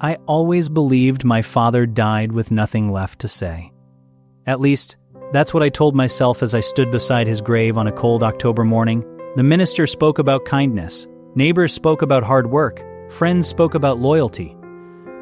I always believed my father died with nothing left to say. At least, that's what I told myself as I stood beside his grave on a cold October morning. The minister spoke about kindness, neighbors spoke about hard work, friends spoke about loyalty.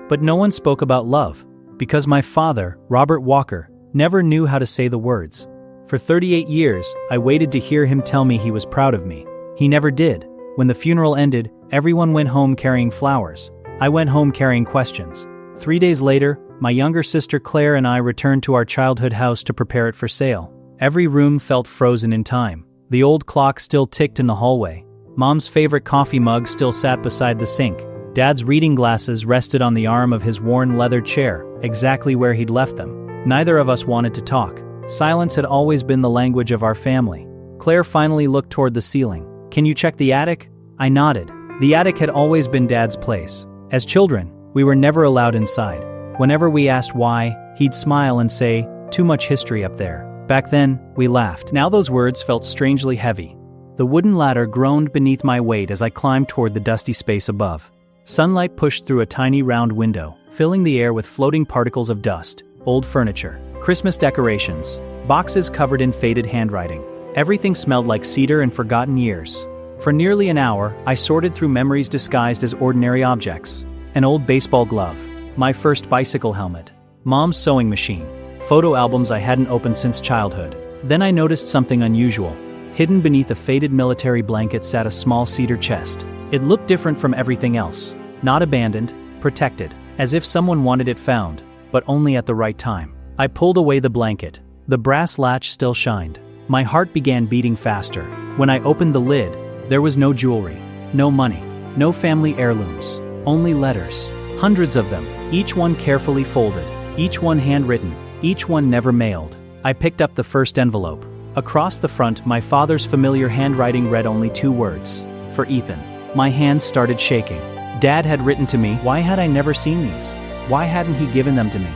But no one spoke about love, because my father, Robert Walker, never knew how to say the words. For 38 years, I waited to hear him tell me he was proud of me. He never did. When the funeral ended, everyone went home carrying flowers. I went home carrying questions. 3 days later, my younger sister Claire and I returned to our childhood house to prepare it for sale. Every room felt frozen in time. The old clock still ticked in the hallway. Mom's favorite coffee mug still sat beside the sink. Dad's reading glasses rested on the arm of his worn leather chair, exactly where he'd left them. Neither of us wanted to talk. Silence had always been the language of our family. Claire finally looked toward the ceiling. "Can you check the attic?" I nodded. The attic had always been Dad's place. As children, we were never allowed inside. Whenever we asked why, he'd smile and say, "Too much history up there." Back then, we laughed. Now those words felt strangely heavy. The wooden ladder groaned beneath my weight as I climbed toward the dusty space above. Sunlight pushed through a tiny round window, filling the air with floating particles of dust, old furniture, Christmas decorations, boxes covered in faded handwriting. Everything smelled like cedar and forgotten years. For nearly an hour, I sorted through memories disguised as ordinary objects. An old baseball glove, my first bicycle helmet, Mom's sewing machine, photo albums I hadn't opened since childhood. Then I noticed something unusual. Hidden beneath a faded military blanket sat a small cedar chest. It looked different from everything else. Not abandoned, protected, as if someone wanted it found, but only at the right time. I pulled away the blanket. The brass latch still shined. My heart began beating faster. When I opened the lid, there was no jewelry, no money, no family heirlooms, only letters. Hundreds of them, each one carefully folded, each one handwritten, each one never mailed. I picked up the first envelope. Across the front, my father's familiar handwriting read only 2 words. For Ethan. My hands started shaking. Dad had written to me. Why had I never seen these? Why hadn't he given them to me?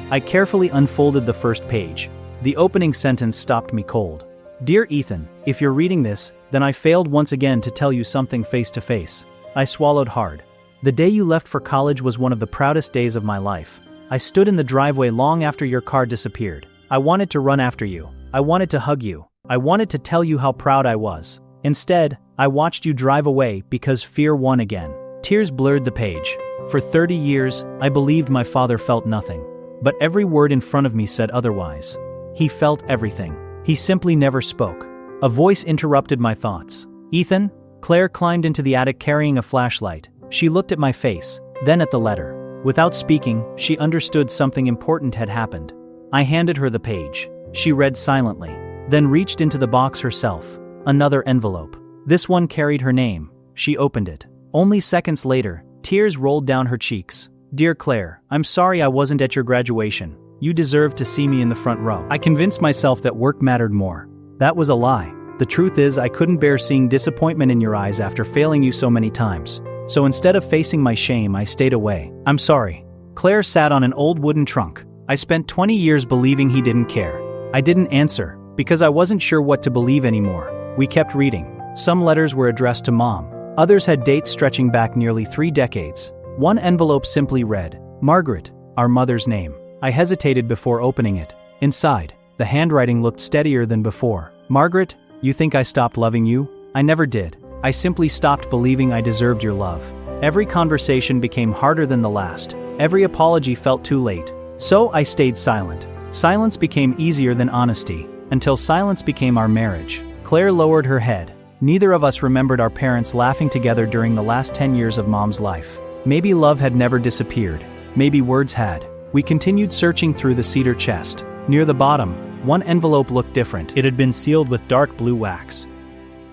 I carefully unfolded the first page. The opening sentence stopped me cold. "Dear Ethan, if you're reading this, then I failed once again to tell you something face to face." I swallowed hard. The day you left for college was one of the proudest days of my life. I stood in the driveway long after your car disappeared. I wanted to run after you. I wanted to hug you. I wanted to tell you how proud I was. Instead, I watched you drive away because fear won again. Tears blurred the page. For 30 years, I believed my father felt nothing. But every word in front of me said otherwise. He felt everything. He simply never spoke. A voice interrupted my thoughts. "Ethan?" Claire climbed into the attic carrying a flashlight. She looked at my face, then at the letter. Without speaking, she understood something important had happened. I handed her the page. She read silently, then reached into the box herself. Another envelope. This one carried her name. She opened it. Only seconds later, tears rolled down her cheeks. "Dear Claire, I'm sorry I wasn't at your graduation. You deserved to see me in the front row." I convinced myself that work mattered more. That was a lie. The truth is, I couldn't bear seeing disappointment in your eyes after failing you so many times. So instead of facing my shame, I stayed away. "I'm sorry." Claire sat on an old wooden trunk. I spent 20 years believing he didn't care. I didn't answer, because I wasn't sure what to believe anymore. We kept reading. Some letters were addressed to Mom. Others had dates stretching back nearly 3 decades. One envelope simply read, "Margaret," our mother's name. I hesitated before opening it. Inside, the handwriting looked steadier than before. "Margaret, you think I stopped loving you? I never did. I simply stopped believing I deserved your love." Every conversation became harder than the last. Every apology felt too late. So I stayed silent. Silence became easier than honesty, until silence became our marriage. Claire lowered her head. Neither of us remembered our parents laughing together during the last 10 years of Mom's life. Maybe love had never disappeared. Maybe words had. We continued searching through the cedar chest. Near the bottom, one envelope looked different. It had been sealed with dark blue wax.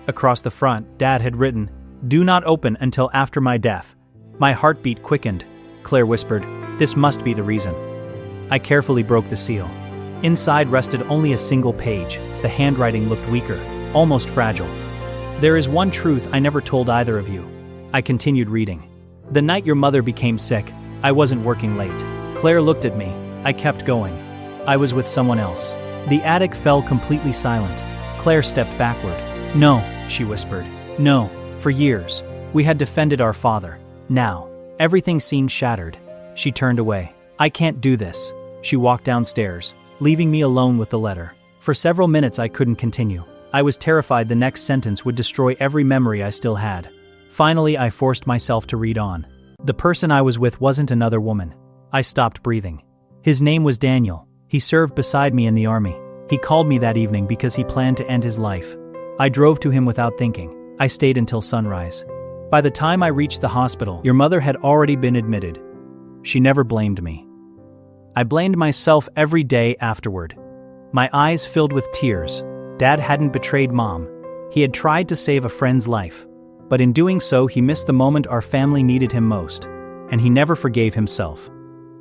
Across the front, Dad had written, "Do not open until after my death." My heartbeat quickened. Claire whispered, "This must be the reason." I carefully broke the seal. Inside rested only a single page. The handwriting looked weaker, almost fragile. "There is one truth I never told either of you." I continued reading. "The night your mother became sick, I wasn't working late." Claire looked at me. I kept going. "I was with someone else." The attic fell completely silent. Claire stepped backward. "No," she whispered. "No. For years, we had defended our father. Now, everything seemed shattered. She turned away. I can't do this. She walked downstairs, leaving me alone with the letter. For several minutes I couldn't continue. I was terrified the next sentence would destroy every memory I still had. Finally, I forced myself to read on. The person I was with wasn't another woman. I stopped breathing. His name was Daniel. He served beside me in the army. He called me that evening because he planned to end his life. I drove to him without thinking. I stayed until sunrise. By the time I reached the hospital, your mother had already been admitted. She never blamed me. I blamed myself every day afterward. My eyes filled with tears. Dad hadn't betrayed Mom. He had tried to save a friend's life. But in doing so, he missed the moment our family needed him most. And he never forgave himself.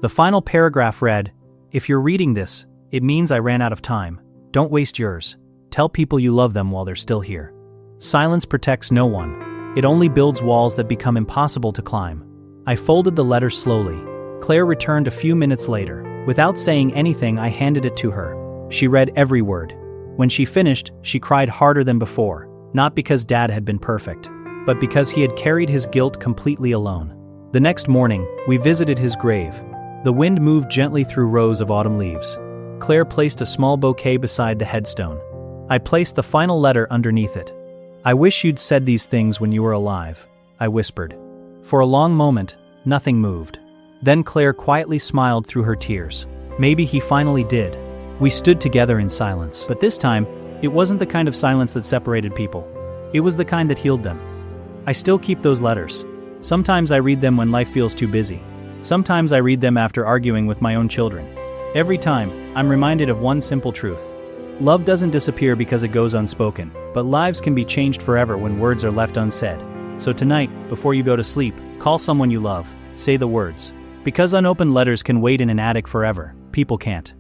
The final paragraph read, "If you're reading this, it means I ran out of time. Don't waste yours. Tell people you love them while they're still here." Silence protects no one. It only builds walls that become impossible to climb. I folded the letter slowly. Claire returned a few minutes later. Without saying anything, I handed it to her. She read every word. When she finished, she cried harder than before, not because Dad had been perfect, but because he had carried his guilt completely alone. The next morning, we visited his grave. The wind moved gently through rows of autumn leaves. Claire placed a small bouquet beside the headstone. I placed the final letter underneath it. "I wish you'd said these things when you were alive," I whispered. For a long moment, nothing moved. Then Claire quietly smiled through her tears. Maybe he finally did. We stood together in silence. But this time, it wasn't the kind of silence that separated people. It was the kind that healed them. I still keep those letters. Sometimes I read them when life feels too busy. Sometimes I read them after arguing with my own children. Every time, I'm reminded of one simple truth. Love doesn't disappear because it goes unspoken, but lives can be changed forever when words are left unsaid. So tonight, before you go to sleep, call someone you love, say the words. Because unopened letters can wait in an attic forever, people can't.